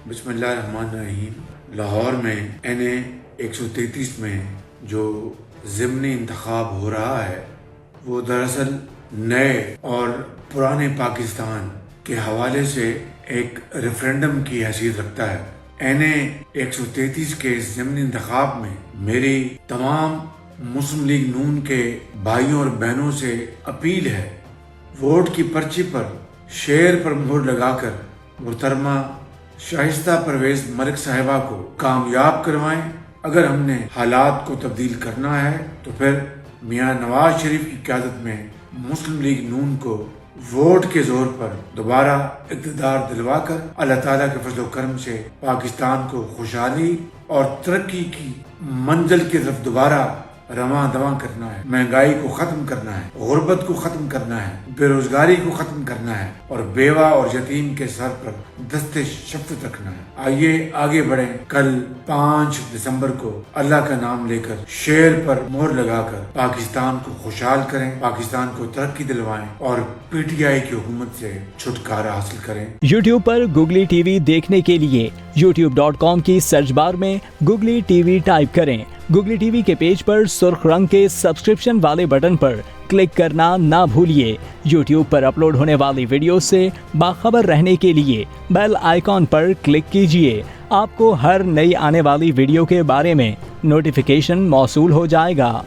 بسم اللہ الرحمن الرحیم۔ لاہور میں NA 133 میں جو ضمنی انتخاب ہو رہا ہے وہ دراصل نئے اور پرانے پاکستان کے حوالے سے ایک ریفرینڈم کی حیثیت رکھتا ہے۔ NA 133 کے ضمنی انتخاب میں میری تمام مسلم لیگ نون کے بھائیوں اور بہنوں سے اپیل ہے، ووٹ کی پرچی پر شیر پر مہر لگا کر محترمہ شائستہ پرویز ملک صاحبہ کو کامیاب کروائیں۔ اگر ہم نے حالات کو تبدیل کرنا ہے تو پھر میاں نواز شریف کی قیادت میں مسلم لیگ نون کو ووٹ کے زور پر دوبارہ اقتدار دلوا کر اللہ تعالیٰ کے فضل و کرم سے پاکستان کو خوشحالی اور ترقی کی منزل کی طرف دوبارہ رواں دواں کرنا ہے۔ مہنگائی کو ختم کرنا ہے، غربت کو ختم کرنا ہے، بے روزگاری کو ختم کرنا ہے اور بیوہ اور یتیم کے سر پر دست شفقت رکھنا ہے۔ آئیے آگے بڑھیں۔ کل 5 دسمبر کو اللہ کا نام لے کر شیر پر مہر لگا کر پاکستان کو خوشحال کریں، پاکستان کو ترقی دلوائیں اور PTI کی حکومت سے چھٹکارا حاصل کریں۔ YouTube پر گوگلی ٹی وی دیکھنے کے لیے youtube.com کی سرچ بار میں گوگلی ٹی وی ٹائپ کریں۔ گوگلی ٹی وی کے پیج پر سرخ رنگ کے سبسکرپشن والے بٹن پر کلک کرنا نہ بھولیے۔ YouTube پر اپلوڈ ہونے والی ویڈیو سے باخبر رہنے کے لیے بیل آئیکن پر کلک کیجیے۔ آپ کو ہر نئی آنے والی ویڈیو کے بارے میں نوٹیفیکیشن موصول ہو جائے گا۔